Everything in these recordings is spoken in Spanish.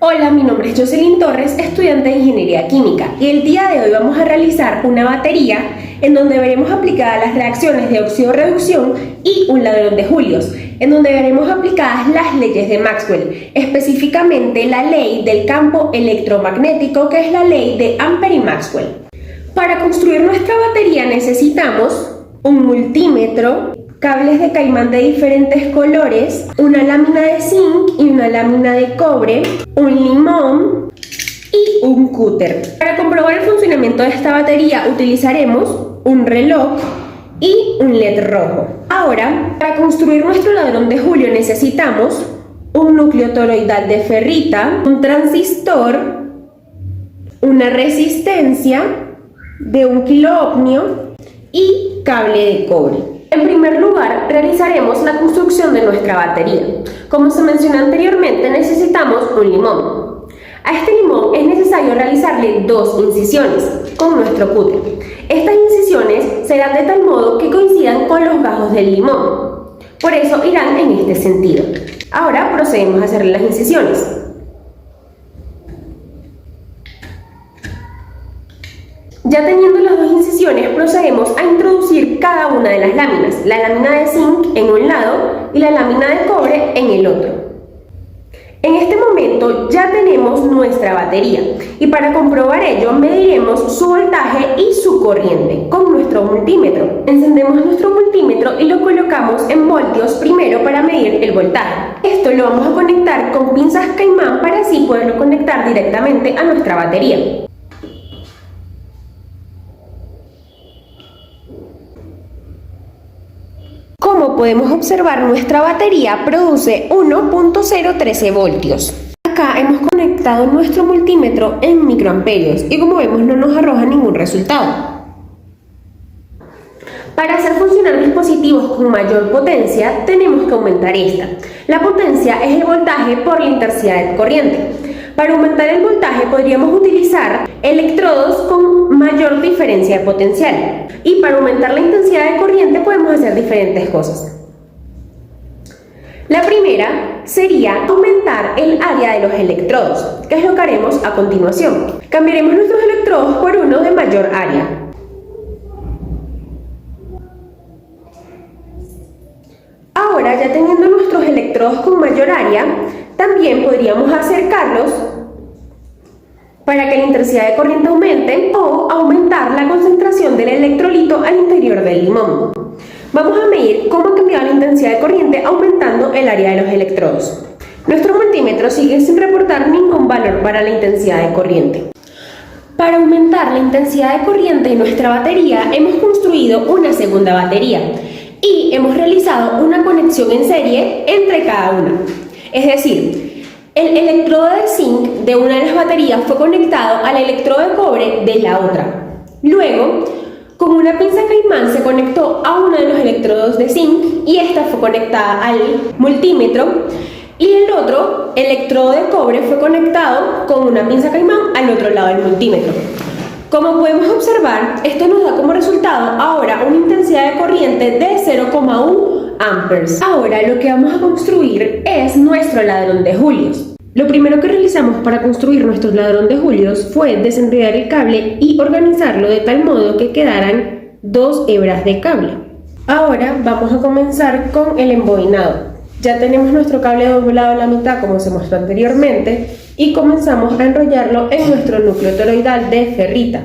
Hola, mi nombre es Jocelyn Torres, estudiante de Ingeniería Química, y el día de hoy vamos a realizar una batería en donde veremos aplicadas las reacciones de óxido-reducción y un ladrón de julios, en donde veremos aplicadas las leyes de Maxwell, específicamente la ley del campo electromagnético, que es la ley de Ampere y Maxwell. Para construir nuestra batería necesitamos un multímetro, cables de caimán de diferentes colores, una lámina de zinc y una lámina de cobre, un limón y un cúter. Para comprobar el funcionamiento de esta batería utilizaremos un reloj y un LED rojo. Ahora, para construir nuestro ladrón de julio necesitamos un núcleo toroidal de ferrita, un transistor, una resistencia de 1 kiloohmio y cable de cobre. En primer lugar, realizaremos la construcción de nuestra batería. Como se mencionó anteriormente, necesitamos un limón. A este limón es necesario realizarle 2 incisiones con nuestro cúter. Estas incisiones serán de tal modo que coincidan con los gajos del limón. Por eso irán en este sentido. Ahora procedemos a hacerle las incisiones. Ya teniendo las 2 incisiones, procedemos a introducir cada una de las láminas, la lámina de zinc en un lado y la lámina de cobre en el otro. En este momento ya tenemos nuestra batería y para comprobar ello mediremos su voltaje y su corriente con nuestro multímetro. Encendemos nuestro multímetro y lo colocamos en voltios primero para medir el voltaje. Esto lo vamos a conectar con pinzas caimán para así poderlo conectar directamente a nuestra batería. Como podemos observar, nuestra batería produce 1.013 voltios. Acá hemos conectado nuestro multímetro en microamperios y como vemos no nos arroja ningún resultado. Para hacer funcionar dispositivos con mayor potencia tenemos que aumentar esta. La potencia es el voltaje por la intensidad de corriente. Para aumentar el voltaje podríamos utilizar electrodos con mayor diferencia de potencial. Y para aumentar la intensidad de corriente podemos hacer diferentes cosas. La primera sería aumentar el área de los electrodos, que es lo que haremos a continuación. Cambiaremos nuestros electrodos por uno de mayor área. Ahora, ya teniendo nuestros electrodos con mayor área, también podríamos acercarlos para que la intensidad de corriente aumente o aumentar la concentración del electrolito al interior del limón. Vamos a medir cómo ha cambiado la intensidad de corriente aumentando el área de los electrodos. Nuestro multímetro sigue sin reportar ningún valor para la intensidad de corriente. Para aumentar la intensidad de corriente de nuestra batería hemos construido una segunda batería y hemos realizado una conexión en serie entre cada una. Es decir, el electrodo de zinc de una de las baterías fue conectado al electrodo de cobre de la otra. Luego, con una pinza caimán se conectó a uno de los electrodos de zinc y esta fue conectada al multímetro y el otro electrodo de cobre fue conectado con una pinza caimán al otro lado del multímetro. Como podemos observar, esto nos da como resultado ahora una intensidad de corriente de 0,1 amperes. Ahora lo que vamos a construir es nuestro ladrón de julios. Lo primero que realizamos para construir nuestro ladrón de julios fue desenredar el cable y organizarlo de tal modo que quedaran 2 hebras de cable. Ahora vamos a comenzar con el embobinado. Ya tenemos nuestro cable doblado a la mitad como se mostró anteriormente y comenzamos a enrollarlo en nuestro núcleo toroidal de ferrita.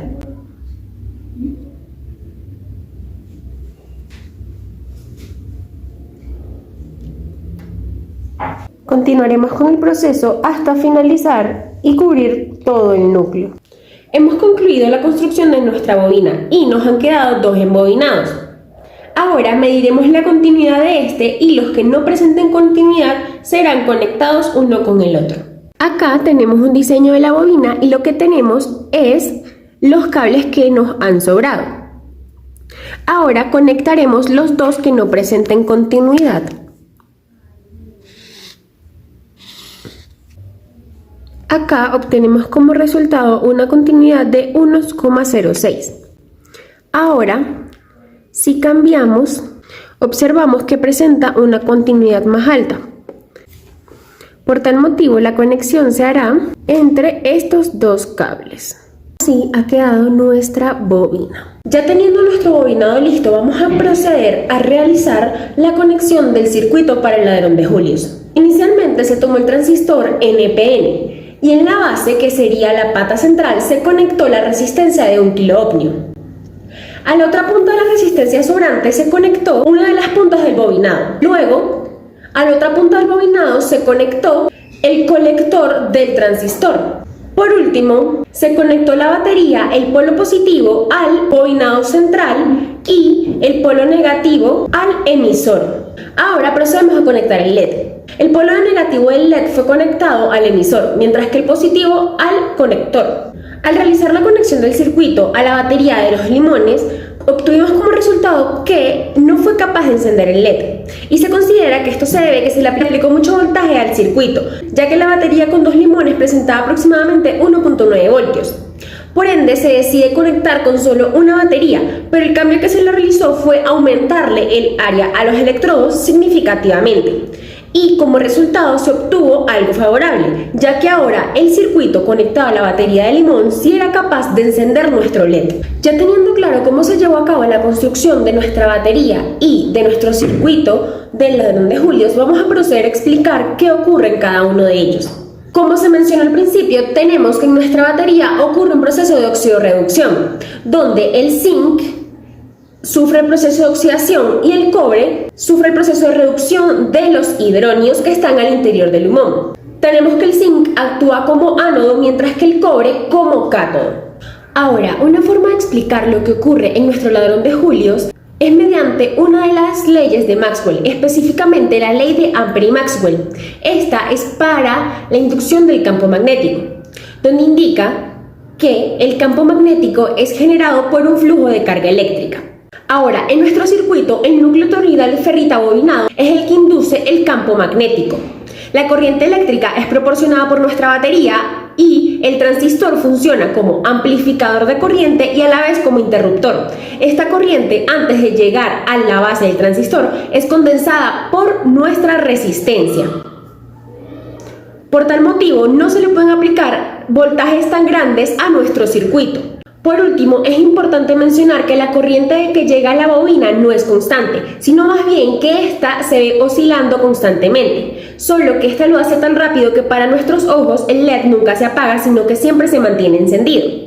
Continuaremos con el proceso hasta finalizar y cubrir todo el núcleo. Hemos concluido la construcción de nuestra bobina y nos han quedado 2 embobinados. Ahora mediremos la continuidad de este y los que no presenten continuidad serán conectados uno con el otro. Acá tenemos un diseño de la bobina y lo que tenemos es los cables que nos han sobrado. Ahora conectaremos los 2 que no presenten continuidad. Acá obtenemos como resultado una continuidad de 1,06. Ahora, si cambiamos, observamos que presenta una continuidad más alta. Por tal motivo, la conexión se hará entre estos dos cables. Así ha quedado nuestra bobina. Ya teniendo nuestro bobinado listo, vamos a proceder a realizar la conexión del circuito para el ladrón de Julios. Inicialmente se tomó el transistor NPN y en la base, que sería la pata central, se conectó la resistencia de 1 kiloohmio. A la otra punta de la resistencia sobrante se conectó una de las puntas del bobinado. Luego, a la otra punta del bobinado se conectó el colector del transistor. Por último, se conectó la batería, el polo positivo al bobinado central y el polo negativo al emisor. Ahora procedemos a conectar el LED. El polo negativo del LED fue conectado al emisor, mientras que el positivo al conector. Al realizar la conexión del circuito a la batería de los limones, obtuvimos como resultado que no fue capaz de encender el LED, y se considera que esto se debe a que se le aplicó mucho voltaje al circuito, ya que la batería con 2 limones presentaba aproximadamente 1.9 voltios. Por ende, se decide conectar con solo una batería, pero el cambio que se le realizó fue aumentarle el área a los electrodos significativamente. Y como resultado se obtuvo algo favorable, ya que ahora el circuito conectado a la batería de limón sí era capaz de encender nuestro LED. Ya teniendo claro cómo se llevó a cabo la construcción de nuestra batería y de nuestro circuito del ladrón de Julios, vamos a proceder a explicar qué ocurre en cada uno de ellos. Como se mencionó al principio, tenemos que en nuestra batería ocurre un proceso de oxidorreducción, donde el zinc sufre el proceso de oxidación y el cobre sufre el proceso de reducción de los hidronios que están al interior del limón. Tenemos que el zinc actúa como ánodo mientras que el cobre como cátodo. Ahora, una forma de explicar lo que ocurre en nuestro ladrón de Julios es mediante una de las leyes de Maxwell, específicamente la ley de Ampere y Maxwell. Esta es para la inducción del campo magnético, donde indica que el campo magnético es generado por un flujo de carga eléctrica. Ahora, en nuestro circuito, el núcleo toroidal ferrita bobinado es el que induce el campo magnético. La corriente eléctrica es proporcionada por nuestra batería y el transistor funciona como amplificador de corriente y a la vez como interruptor. Esta corriente, antes de llegar a la base del transistor, es condensada por nuestra resistencia. Por tal motivo, no se le pueden aplicar voltajes tan grandes a nuestro circuito. Por último, es importante mencionar que la corriente que llega a la bobina no es constante, sino más bien que ésta se ve oscilando constantemente, solo que ésta lo hace tan rápido que para nuestros ojos el LED nunca se apaga, sino que siempre se mantiene encendido.